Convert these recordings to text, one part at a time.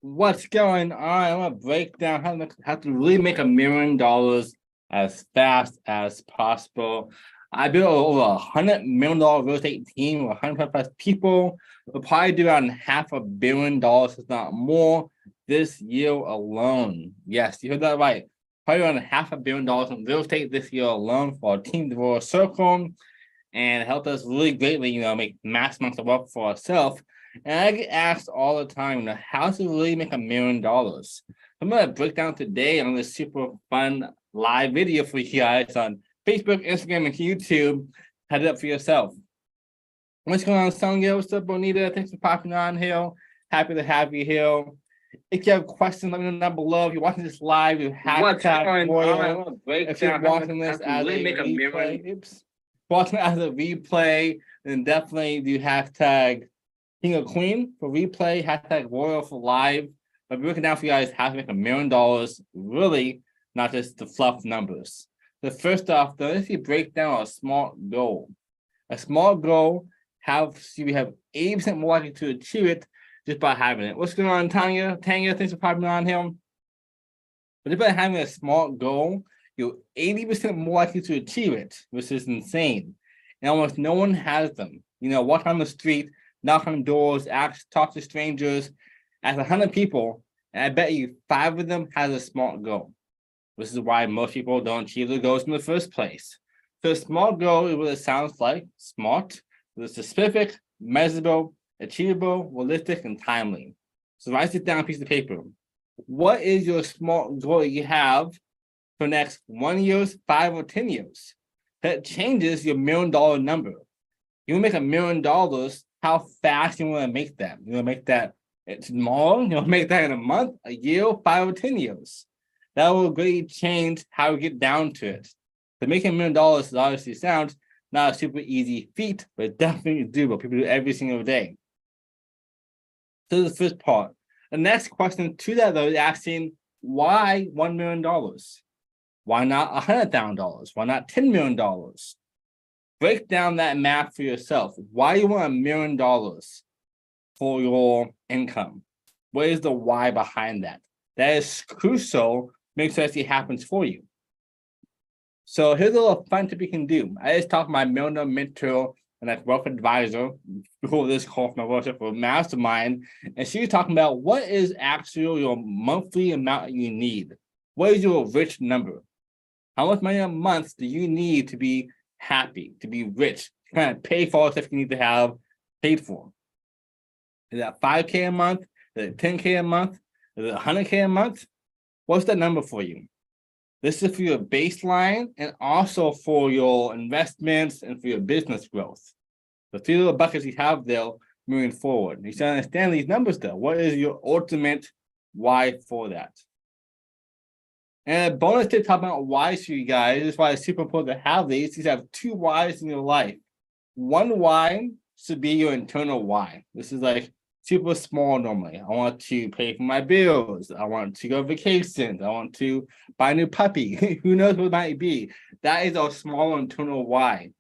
What's going on? I'm gonna break down how to really make $1 million as fast as possible. I built over $100 million real estate team with 100 plus people. We'll probably do around $500 million, if not more, this year alone. Yes, you heard that right. Probably around $500 million in real estate this year alone for our team to roll a circle and help us really greatly, make mass amounts of wealth for ourselves. And I get asked all the time, how to really make $1 million. I'm going to break down today on this super fun live video for you guys on Facebook, Instagram, and YouTube. Head it up for yourself. What's going on, Sonia? What's up, Bonita? Thanks for popping on here. Happy to have you here. If you have questions, let me know down below. If you're watching this live, you have to. If you're watching this as a replay, watching as a replay, then definitely do hashtag King or Queen for replay, hashtag Royal for live. But we're working down for you guys how to make $1 million, really, not just the fluff numbers. So first off, though, if you break down a small goal, we have 80% more likely to achieve it just by having it. What's going on, Tanya? Tanya, thanks for popping on here. But just by having a small goal, you're 80% more likely to achieve it, which is insane. And almost no one has them. Walk on the street, knock on doors, talk to strangers, ask 100 people, and I bet you 5 of them has a smart goal. This is why most people don't achieve their goals in the first place. So a small goal is what it sounds like, smart, but it's specific, measurable, achievable, realistic, and timely. So write it down on a piece of paper. What is your smart goal you have for the next 1 year, 5 or 10 years? That changes your $1 million number. You make $1 million, how fast you want to make that? You want to make that tomorrow? You want to make that in a month, a year, 5 or 10 years? That will greatly change how we get down to it. So making $1 million obviously sounds not a super easy feat, but it's definitely doable. People do it every single day. So the first part. The next question to that, though, is asking, why $1 million? Why not $100,000? Why not $10 million? Break down that math for yourself. Why you want $1 million for your income? What is the why behind that? That is crucial. Make sure that it happens for you. So here's a little fun tip you can do. I just talked to my millionaire mentor and wealth advisor before this call for my worship for Mastermind, and she was talking about what is actually your monthly amount you need. What is your rich number? How much money a month do you need to be happy, to be rich, to kind of pay for all the stuff you need to have paid for? Is that $5K a month? Is it $10K a month? Is it $100K a month? What's that number for you? This is for your baseline and also for your investments and for your business growth. The 3 little buckets you have there moving forward. You should understand these numbers though. What is your ultimate why for that? And a bonus tip talking about whys for you guys. This is why it's super important to have these. You have 2 whys in your life. One why should be your internal why. This is like super small normally. I want to pay for my bills. I want to go on vacations. I want to buy a new puppy. Who knows what it might be? That is our small internal why.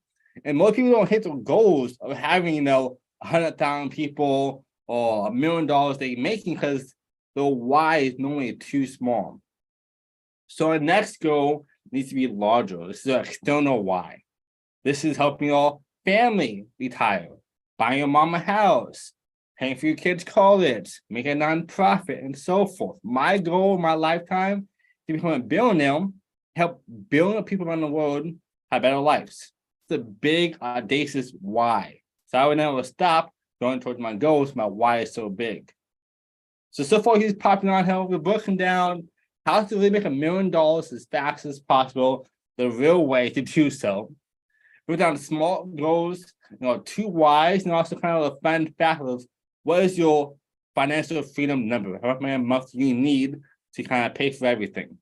And most people don't hit the goals of having, 100,000 people or $1 million they're making because the why is normally too small. So our next goal needs to be larger. This is an external why. This is helping your family retire, buying your mom a house, paying for your kids' college, making a nonprofit, and so forth. My goal in my lifetime to become a billionaire, help billion people around the world have better lives. It's a big, audacious why. So I would never stop going towards my goals. My why is so big. So far he's popping on here. We're breaking down how to really make $1 million as fast as possible, the real way to do so. We're down small goals, 2 whys, and also kind of a fun fact of what is your financial freedom number? How many months do you need to kind of pay for everything?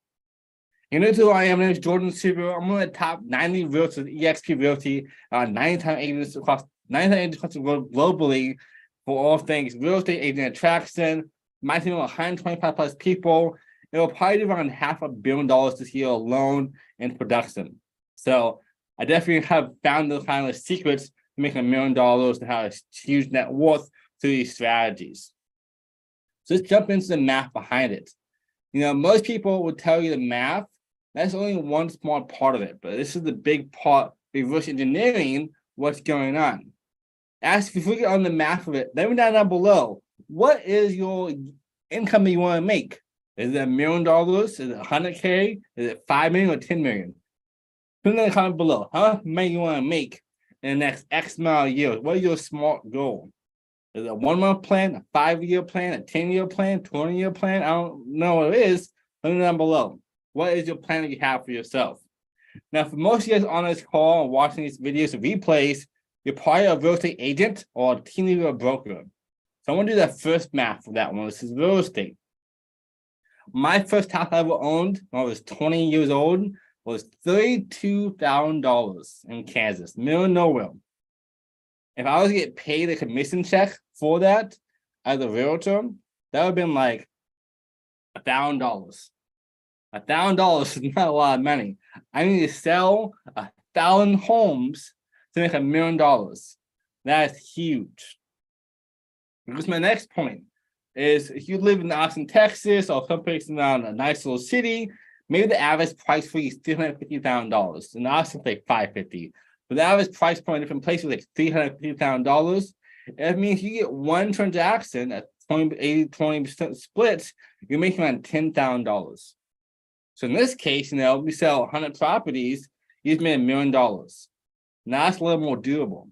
You know who I am. My name is Jordan Suber. I'm one of the top 90 realtors, EXP Realty, 90-time agents across the world globally for all things real estate agent attraction. My team of 125 plus people. It will probably do around $500 million this year alone in production. So I definitely have found the kind of secrets to making $1 million and have a huge net worth through these strategies. So let's jump into the math behind it. Most people would tell you the math, that's only one small part of it, but this is the big part, reverse engineering what's going on. If you look on the math of it, let me down below. What is your income that you want to make? Is it $1 million? Is it 100K? Is it 5 million or 10 million? Put it in the comment below. How much money you want to make in the next X amount of years? What is your smart goal? Is it a 1 month plan, a 5-year plan, a 10-year plan, 20-year plan? I don't know what it is. Let me know down below. What is your plan that you have for yourself? Now, for most of you guys on this call and watching these videos and replays, you're probably a real estate agent or a team leader or broker. So I want to do that first math for that one. This is real estate. My first house I ever owned when I was 20 years old was $32,000 in Kansas, middle of nowhere. If I was to get paid a commission check for that as a realtor, that would have been like $1,000. $1,000 is not a lot of money. I need to sell 1,000 homes to make $1 million. That is huge. Because my next point is, if you live in Austin, Texas, or someplace around a nice little city, maybe the average price for you is $350,000. In Austin, it's like $550,000. But the average price point in different places is like $350,000. That means you get one transaction at 80-20% splits, you're making around $10,000. So in this case, we sell 100 properties, you just made $1 million. Now that's a little more doable.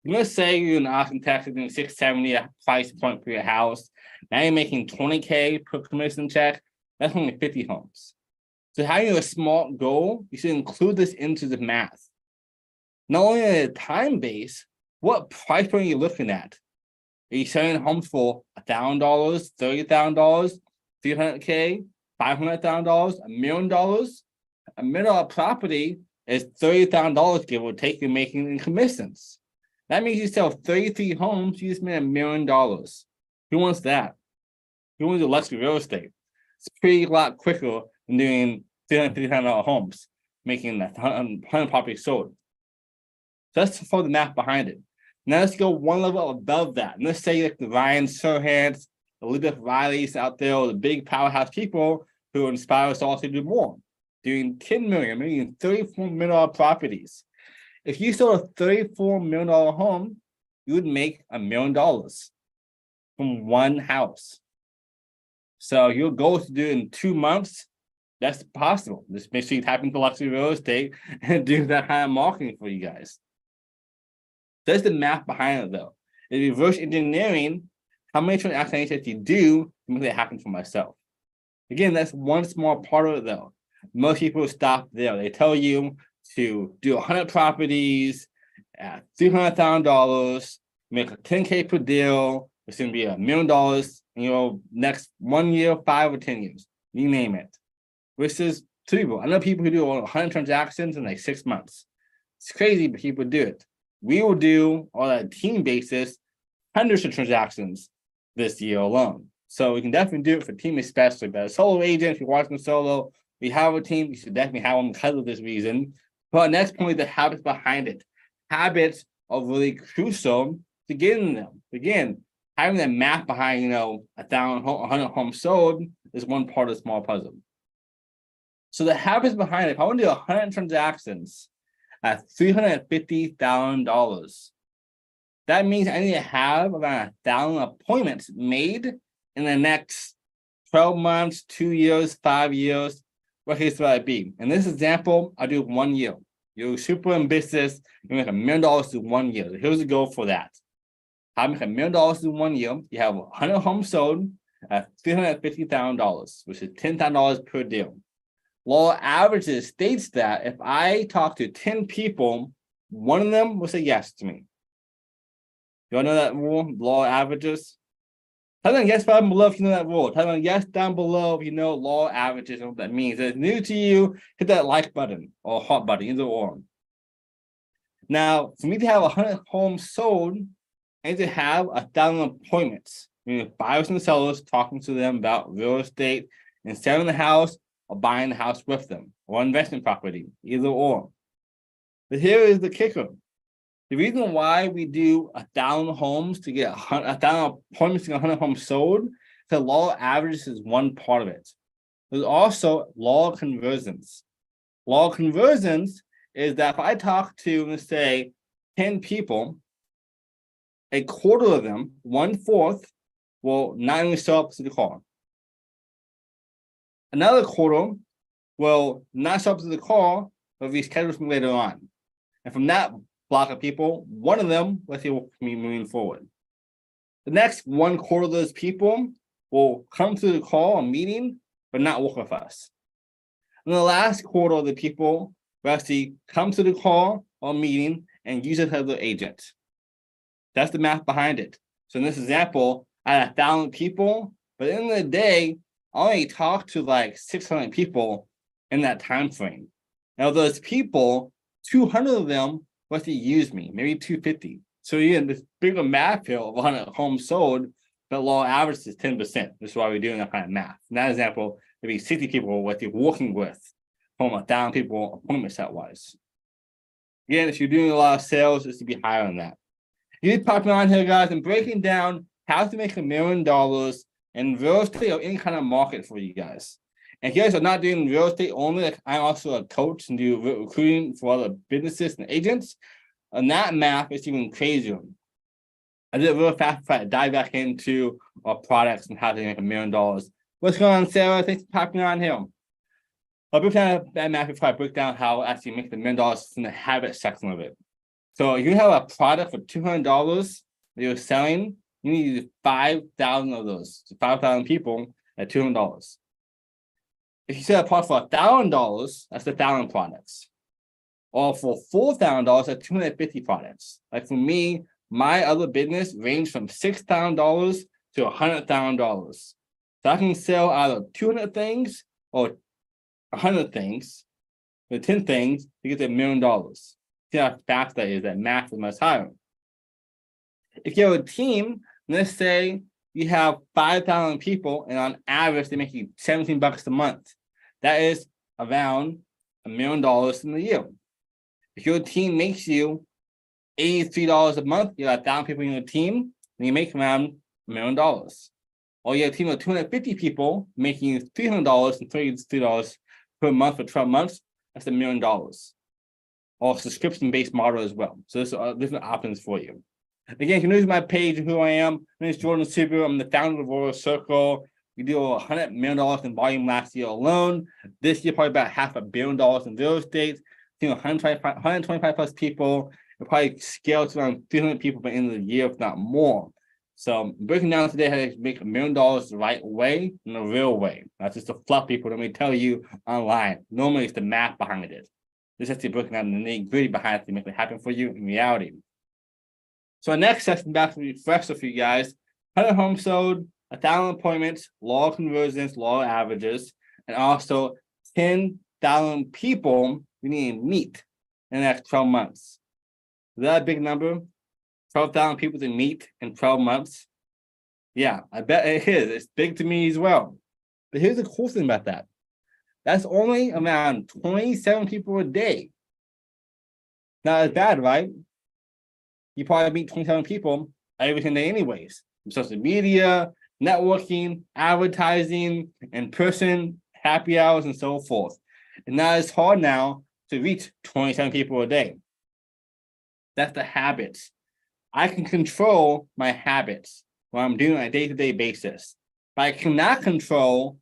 Let's say you're in Austin, Texas, doing $670 price point for your house. Now you're making $20K per commission check. That's only 50 homes. So having a smart goal, you should include this into the math. Not only at a time base, what price point are you looking at? Are you selling homes for $1,000, $30,000, $300K, $500,000, $1 million? $1 million property is $30,000 give or take you're making in commissions. That means you sell 33 homes, you just made $1 million. Who wants that? Who wants to luxury real estate? It's pretty lot quicker than doing $350,000 homes, making 100 properties sold. So that's for the math behind it. Now let's go one level above that. And let's say like the Ryan Serhants, the Elizabeth Rileys out there, or the big powerhouse people who inspire us all to do more. Doing 10 million, maybe $34 million properties. If you sold a $34 million home, you would make $1 million from one house. So your goal is to do it in 2 months. That's possible. Just make sure you tap into luxury real estate and do that kind of marketing for you guys. That's the math behind it, though. In reverse engineering, how many transactions that you do to make that happen for myself. Again, that's one small part of it, though. Most people stop there. They tell you to do 100 properties at $300,000, make a $10K per deal. It's going to be $1 million in next 1 year, 5 or 10 years. You name it. Which is people. I know people who do 100 transactions in like 6 months. It's crazy, but people do it. We will do on a team basis hundreds of transactions this year alone. So we can definitely do it for team, especially. But as solo agents, if you're watching solo, we have a team. You should definitely have them because of this reason. But next point, the habits behind it. Habits are really crucial to getting them. Again, having that math behind, 100 homes sold is one part of the small puzzle. So the habits behind it, if I want to do 100 transactions at $350,000, that means I need to have around 1,000 appointments made in the next 12 months, 2 years, 5 years. What case would it be? In this example, I do 1 year. You're super ambitious, you make $1 million in 1 year. So here's the goal for that. How to make $1 million in 1 year? You have 100 homes sold at $350,000, which is $10,000 per deal. Law of averages states that if I talk to 10 people, one of them will say yes to me. You all know that rule, law of averages? Type in yes down below if you know that rule. Type in yes down below if you know law of averages and what that means. If it's new to you, hit that like button or heart button, either or. Now, for me to have 100 homes sold, I need to have 1,000 appointments. Meaning buyers and sellers talking to them about real estate and selling the house or buying the house with them, or investment property, either or. But here is the kicker. The reason why we do 1,000 homes to get 1,000 appointments to get 100 homes sold, the law of averages is one part of it. There's also law of conversions. Law of conversions is that if I talk to, let's say, 10 people, a quarter of them, 1/4, will not even show up to the call. Another quarter will not show up to the call, but reschedule from later on. And from that block of people, one of them, let's say, will be moving forward. The next 1/4 of those people will come to the call or meeting, but not work with us. And the last quarter of the people will actually come to the call or meeting and use it as their agent. That's the math behind it. So in this example, I had 1,000 people, but at the end of the day, I only talked to like 600 people in that time frame. Now those people, 200 of them will actually use me, maybe 250. So again, this bigger math here of 100 homes sold, but law average is 10%. This is why we're doing that kind of math. In that example, maybe 60 people what you're working with from 1,000 people appointment set wise. Again, if you're doing a lot of sales, it's to be higher than that. He's popping on here, guys, and breaking down how to make $1 million in real estate or any kind of market for you guys. And you guys are not doing real estate only. Like I'm also a coach and do recruiting for other businesses and agents. And that math is even crazier. I did it real fast before I dive back into our products and how to make $1 million. What's going on, Sarah? Thanks for popping on here. I'll break down that math before I break down how actually make the $1 million in the habit section of it. So you have a product for $200 that you're selling, you need 5,000 of those. So 5,000 people at $200. If you sell a product for $1,000, that's 1,000 products. Or for $4,000, that's 250 products. Like for me, my other business ranged from $6,000 to $100,000. So I can sell either 200 things or 100 things, or 10 things to get to $1 million. See how fast that is, that math is much higher. If you have a team, let's say you have 5,000 people and on average they make you $17 a month. That is around $1 million in a year. If your team makes you $83 a month, you have 1,000 people in your team, and you make around $1 million. Or you have a team of 250 people making you $300 and $33 per month for 12 months, that's $1 million. Or subscription-based model as well. So there's different options for you. Again, if you're new to my page and who I am, my name is Leonard Suber. I'm the founder of Royal Circle. We do $100 million in volume last year alone. This year, probably about $500 million in real estate. 125 plus people. We'll probably scale to around 300 people by the end of the year, if not more. So I'm breaking down today how to make $1 million the right way, in a real way. Not just the fluff people that may tell you online. Normally, it's the math behind it. This has to be broken down the nitty-gritty behind it to make it happen for you in reality. So our next session back to refresh for you guys: 100 homes sold, 1,000 appointments, law of conversions, law of averages, and also 10,000 people we need to meet in the next 12 months. Is that a big number? 12,000 people to meet in 12 months? Yeah, I bet it is. It's big to me as well. But here's the cool thing about that. That's only around 27 people a day. Not as bad, right? You probably meet 27 people every single day anyways. Social media, networking, advertising, in-person, happy hours, and so forth. And now it's hard now to reach 27 people a day. That's the habits. I can control my habits what I'm doing on a day-to-day basis. But I cannot control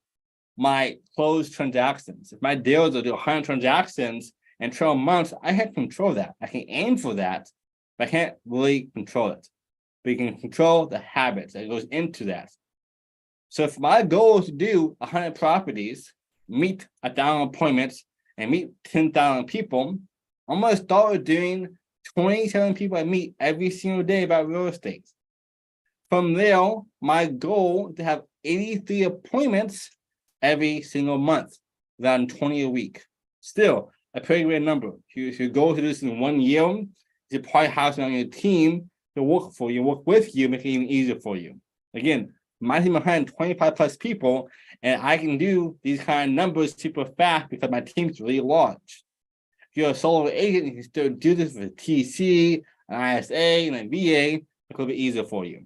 my closed transactions. If my deals will do 100 transactions in 12 months, I can't control that. I can aim for that, but I can't really control it. But you can control the habits that goes into that. So if my goal is to do 100 properties, meet 1,000 appointments, and meet 10,000 people, I'm going to start with doing 27 people I meet every single day about real estate. From there, my goal is to have 83 appointments every single month, around 20 a week. Still, a pretty great number. If you go to this in 1 year, you probably have someone on your team to work for you, work with you, make it even easier for you. Again, my team of 125 plus people, and I can do these kind of numbers super fast because my team's really large. If you're a solo agent, you can still do this with TC, an ISA, and a VA, it could be easier for you.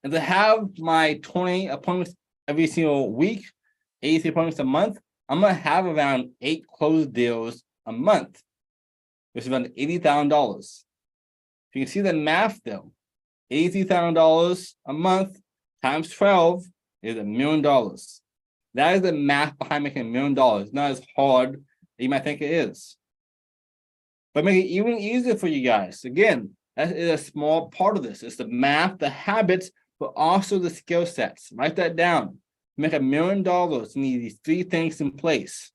And to have my 20 appointments every single week, 80 appointments a month, I'm going to have around 8 closed deals a month, which is around $80,000. You can see the math though. $80,000 a month times 12 is $1 million. That is the math behind making $1 million. It's not as hard as you might think it is. But make it even easier for you guys. Again, that is a small part of this. It's the math, the habits, but also the skill sets. Write that down. To make $1 million, you need these 3 things in place.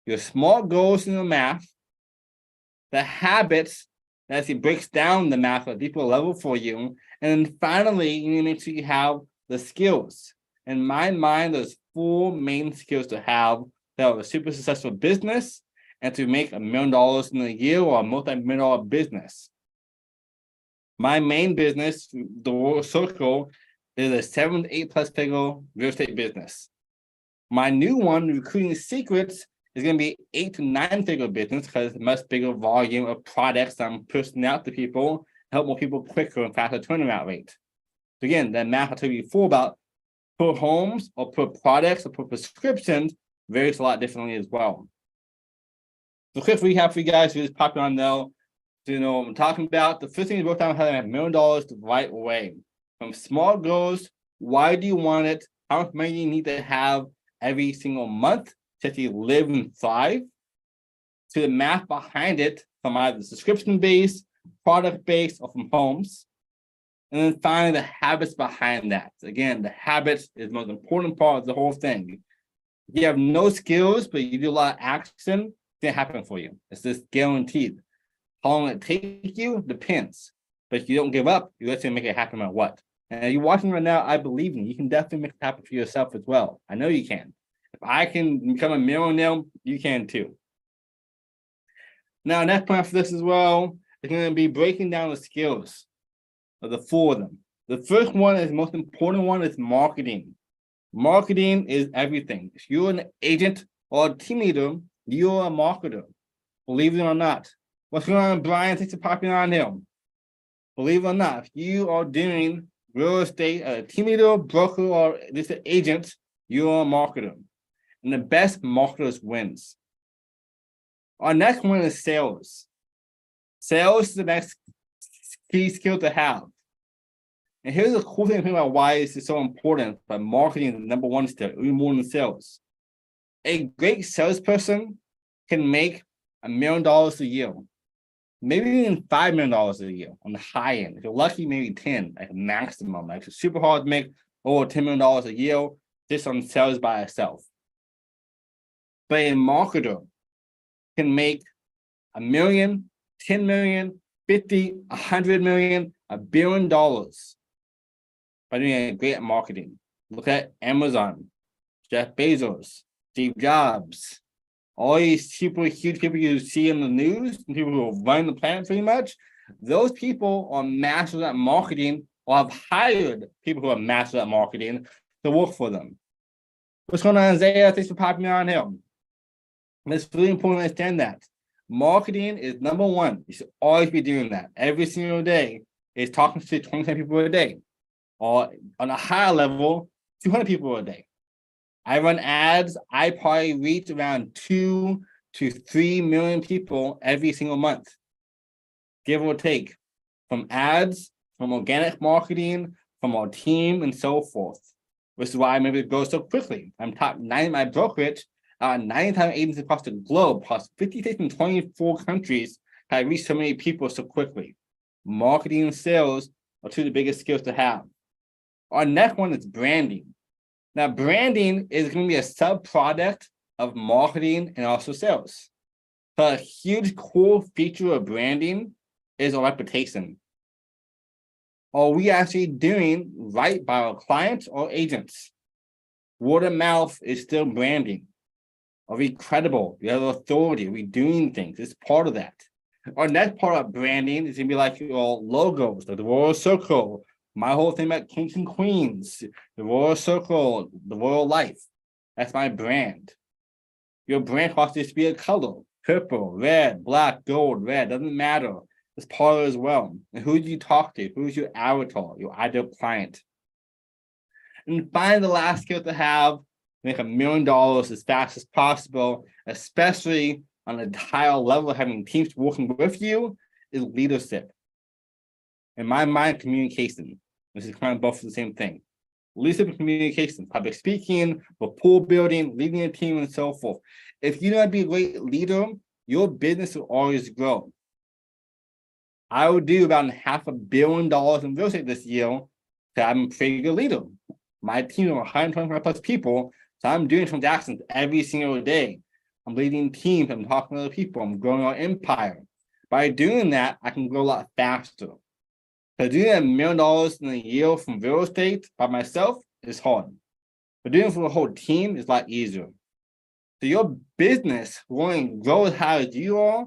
Your small goals in the math, the habits that actually breaks down the math at a deeper level for you, and then finally, you need to make sure you have the skills. In my mind, there's 4 main skills to have that are a super successful business and to make $1 million in a year or a multi-million-dollar business. My main business, the Royal Circle, is a 7 to 8 plus figure real estate business. My new one, Recruiting Secrets, is going to be 8 to 9 figure business because it's a much bigger volume of products that I'm pushing out to people, help more people quicker and faster turnaround rate. So again, that math I told you before about per homes or per products or per prescriptions varies a lot differently as well. So quick recap for you guys who is popular on now. So you know what I'm talking about. The first thing is work down having $1 million the right way. From small goals, why do you want it? How much money do you need to have every single month to actually live and thrive? To the math behind it from either subscription-based, product-based, or from homes. And then finally, the habits behind that. Again, the habits is the most important part of the whole thing. If you have no skills, but you do a lot of action, it's going to happen for you. It's just guaranteed. How long it take you depends. But if you don't give up, you actually make it happen no matter what. And you're watching right now, I believe in you. You can definitely make it happen for yourself as well. I know you can. If I can become a millionaire, you can too. Now, next plan for this as well is going to be breaking down the skills of the 4 of them. The first one is the most important one is marketing. Marketing is everything. If you're an agent or a team leader, you're a marketer. Believe it or not. What's going on, Brian? Thanks for popping on him. Believe it or not, if you are doing real estate, a team leader, broker, or just an agent, you're a marketer. And the best marketers wins. Our next one is sales. Sales is the next key skill to have. And here's the cool thing about why this is so important, but marketing is the number 1 step, even more than sales. A great salesperson can make $1 million a year. Maybe even $5 million a year on the high end. If you're lucky, maybe 10, like maximum. Like it's super hard to make over $10 million a year just on sales by itself. But a marketer can make $1 million, 10 million, 50, 100 million, $1 billion by doing great marketing. Look at Amazon, Jeff Bezos, Steve Jobs, all these super huge people you see in the news, and people who run the planet pretty much, those people are masters at marketing or have hired people who are masters at marketing to work for them. What's going on, Isaiah? Thanks for popping on him. And it's really important to understand that. Marketing is number 1. You should always be doing that. Every single day is talking to 20 people a day. Or on a higher level, 200 people a day. I run ads. I probably reach around 2 to 3 million people every single month, give or take, from ads, from organic marketing, from our team, and so forth. Which is why I'm able to grow so quickly. I'm top 9 in my brokerage, 90 agents across the globe, plus 50 states and 24 countries. I reach so many people so quickly. Marketing and sales are 2 of the biggest skills to have. Our next one is branding. Now, branding is going to be a sub-product of marketing and also sales. So a huge core feature of branding is our reputation. Are we actually doing right by our clients or agents? Word of mouth is still branding. Are we credible? We have authority. Are we doing things? It's part of that. Our next part of branding is going to be like your logos, like the Royal Circle, my whole thing about kings and queens, the Royal Circle, the Royal Life. That's my brand. Your brand has to be a color, purple, red, black, gold, red, doesn't matter. is part of it as well. And who do you talk to? Who's your avatar, your ideal client? And find the last skill to have, make $1 million as fast as possible, especially on a higher level, having teams working with you, is leadership. In my mind, communication. This is kind of both the same thing. Leadership and communication, public speaking, rapport building, leading a team, and so forth. If you know how to be a great leader, your business will always grow. I will do about $500 million in real estate this year, so I'm a pretty good leader. My team of 125 plus people, so I'm doing transactions every single day. I'm leading teams, I'm talking to other people, I'm growing our empire. By doing that, I can grow a lot faster. So doing $1 million in a year from real estate by myself is hard. But doing it for the whole team is a lot easier. So your business will only grow as high as you are,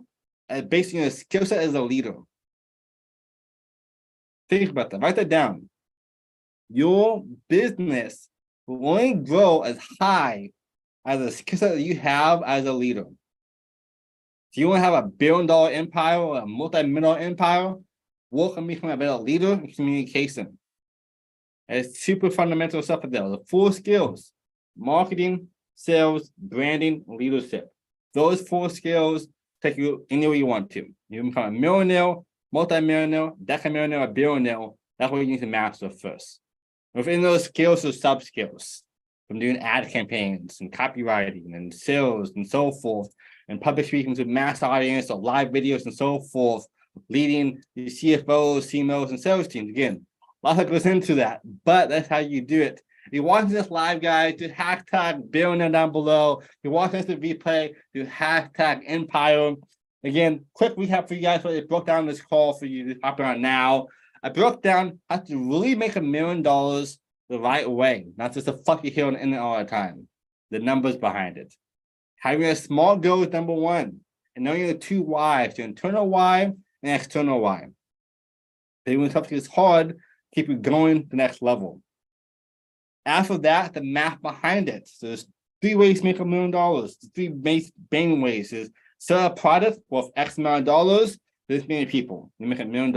based on your skill set as a leader. Think about that. Write that down. Your business will only grow as high as the skill set that you have as a leader. If you want to have a $1 billion empire or a multi-million empire, work on becoming a better leader in communication. It's super fundamental stuff there. The 4 skills: marketing, sales, branding, leadership. Those 4 skills take you anywhere you want to. You can become a millionaire, multi-millionaire, decamillionaire, or billionaire. That's what you need to master first. Within those skills are sub-skills, from doing ad campaigns and copywriting and sales and so forth, and public speaking to mass audience or live videos and so forth, leading the CFOs, CMOs, and sales teams. Again, lots that goes into that, but that's how you do it. If you're watching this live, guys, do hashtag billionaire down below. If you're watching this replay, do hashtag empire. Again, quick recap for you guys, what I broke down this call for you to hop on now. I broke down how to really make $1 million the right way, not just a fuck you hear on the internet all the time. The numbers behind it. Having a small goal is number 1, and knowing the 2 whys, the internal why and the external why. Then when something is hard, keep you going to the next level. After that, the math behind it. So there's 3 ways to make $1 million. The 3 main ways is sell a product worth X amount of dollars to this many people. You make $1 million.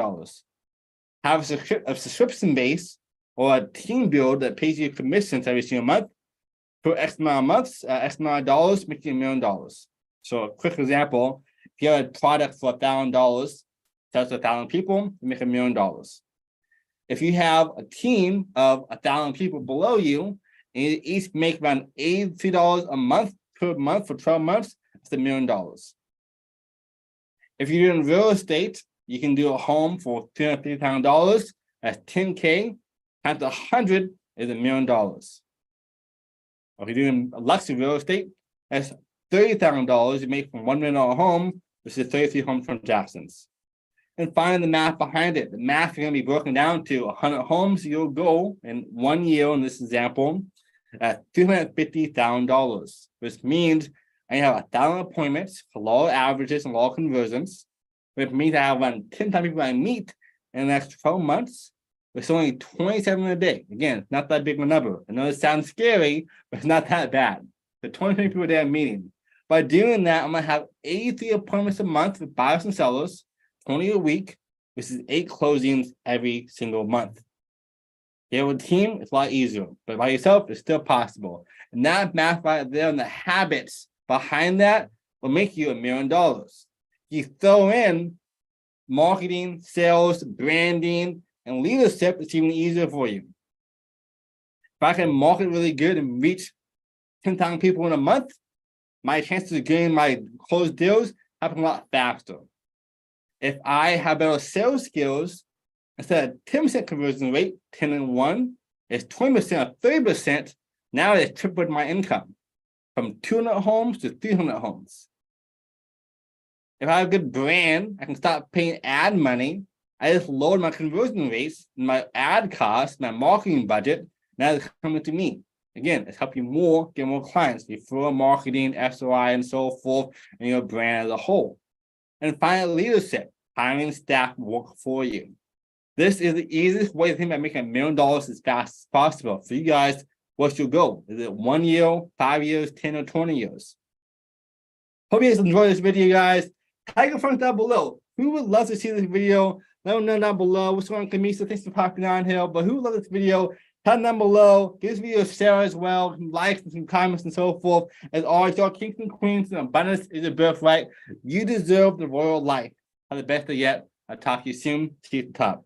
Have a subscription base or a team build that pays you commissions every single month for X amount of months, X amount of dollars, making $1 million. So a quick example, if you have a product for $1,000, sells to 1,000 people, you make $1 million. If you have a team of 1,000 people below you, and you each make around $83 a month per month for 12 months, it's $1 million. If you're in real estate, you can do a home for $350,000. That's 10K times 100 is $1 million. Or if you're doing luxury real estate, that's $30,000 you make from $1 million home, which is 33 home transactions. And find the math behind it. The math is going to be broken down to 100 homes you'll go in 1 year in this example at $250,000, which means I have 1,000 appointments for law averages and law conversions, which means I have around 10 times people I meet in the next 12 months. It's only 27 a day. Again, not that big of a number. I know it sounds scary, but it's not that bad. The 20 people a day I'm meeting. By doing that, I'm going to have 83 appointments a month with buyers and sellers, 20 a week, which is 8 closings every single month. You have a team, it's a lot easier, but by yourself, it's still possible. And that math right there and the habits behind that will make you $1 million. You throw in marketing, sales, branding, and leadership, it's even easier for you. If I can market really good and reach 10,000 people in a month, my chances of getting my closed deals happen a lot faster. If I have better sales skills, instead of 10% conversion rate, 10 and 1, it's 20% or 30%. Now it's tripled my income from 200 homes to 300 homes. If I have a good brand, I can stop paying ad money. I just lowered my conversion rates, my ad costs, my marketing budget. Now it's coming to me. Again, it's helping you more, get more clients, referral marketing, SOI, and so forth, and your brand as a whole. And finally, leadership, hiring staff work for you. This is the easiest way to think about making $1 million as fast as possible. For you guys, what's your goal? Is it 1 year, 5 years, 10 or 20 years? Hope you guys enjoyed this video, guys. Tag your friends down below. Who would love to see this video? Let me know down below. What's going on, Camisa? Thanks for popping on here. But who would love this video? Comment down below. Give this video a share as well. Some likes and some comments and so forth. As always, y'all kings and queens, and abundance is your birthright. You deserve the royal life. Have the best day yet. I'll talk to you soon. See you at the top.